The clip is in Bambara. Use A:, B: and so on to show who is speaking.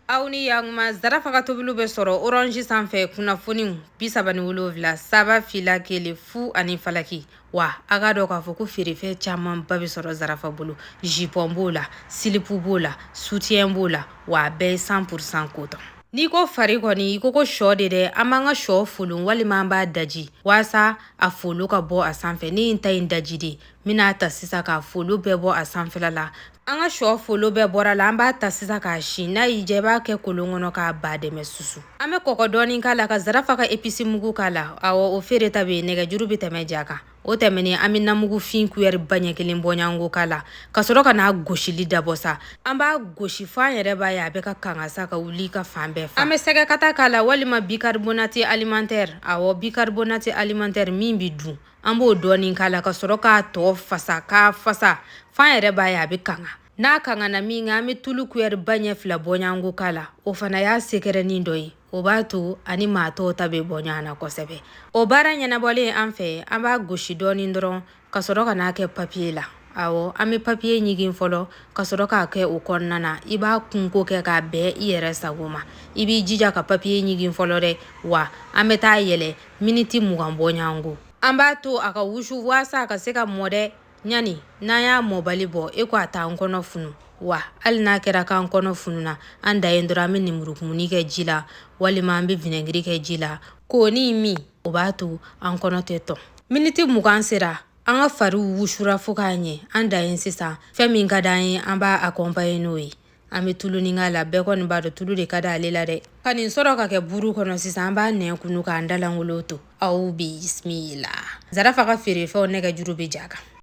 A: aw ni yanguma Zarafa ka tobiliw bɛ sɔrɔ Orange sanfɛ kunnafoniw 37 saba fila kelen fu ani falaki wa a ka dɔn k'a fɔ ko feerefɛn camanba bɛ sɔrɔ Zarafa bolo jupon b'o la silipu b'o la soutien b'o la wa a bɛɛ ye 100% coton. N'i ko fari kɔni i ko sɔ de dɛ an b'an ka sɔ folon walima an b'a daji walasa a folo ka bɔ a sanfɛ ne in ta in daji de mina ta sisan k'a folo bɛɛ bɔ a sanfɛla la an ka sɔ folo bɛɛ bɔra la an b'a ta sisan k'a sin n'a y'i diya i b'a kɛ kolon kɔnɔ k'a ba dɛmɛ susu an bɛ kɔgɔ dɔɔni k'a la ka Zarafa ka épice mugu k'a la awɔ o feere ta bɛ yen nɛgɛjuru bɛ tɛmɛ ja kan o tɛmɛnen an bɛ namugu fin cuillère ba ɲɛ kelen bɔɲango k'a la ka sɔrɔ ka n'a gosili dabɔ sa an b'a gosi fo an yɛrɛ b'a ye a bɛ ka kanga sa ka wuli ka fan bɛɛ fa an bɛ sɛgɛkata k'a la walima bicarbonate alimentaire awɔ bicarbonate alimentaire min bɛ dun an b'o dɔɔni k'a la ka sɔrɔ k'a tɔ fasa k'a fasa fo an yɛrɛ b'a ye a bɛ kanga n'a kangana min kɛ an bɛ tulu cuillère ba ɲɛ 2 bɔɲango k'a la o fana y'a sekɛrɛnin dɔ ye o b'a to ani maa tɔw ta bɛ bɔ ɲɔgɔn na kosɛbɛ o baara ɲɛnabɔlen an fɛ an b'a gosi dɔɔni dɔrɔn ka sɔrɔ ka n'a kɛ papier la awɔ an bɛ papier ɲigin fɔlɔ ka sɔrɔ k'a kɛ o kɔnɔna na i b'a kunko kɛ k'a bɛɛ i yɛrɛ sago ma i b'i jija ka papier ɲigin fɔlɔ dɛ wa an bɛ taa yɛlɛ miniti 20 bɔɲango an b'a to a ka wusu walasa a ka se ka mɔ dɛ ɲani n'an y'a mɔbali bɔ e ko a t'an kɔnɔ funu wa hali n'a kɛra k'an kɔnɔ fununa an da yen dɔrɔn an bɛ nemurukumuni kɛ ji la walima an bɛ vinɛgiri kɛ ji la k'oni min o b'a to an kɔnɔ tɛ tɔn miniti 20 sera an ka fariw wusura fo k'a ɲɛ an da yen sisan fɛn min ka d'an ye an b'a accompagner n'o ye an bɛ tulunin k'a la bɛɛ kɔni b'a dɔn tulu de ka d'ale la dɛ ka nin sɔrɔ ka kɛ buru kɔnɔ sisan an b'a nɛn kunu k'an dalankolon to aw bismillah Zarafa ka feerefɛnw nɛgɛjuru bɛ ja kan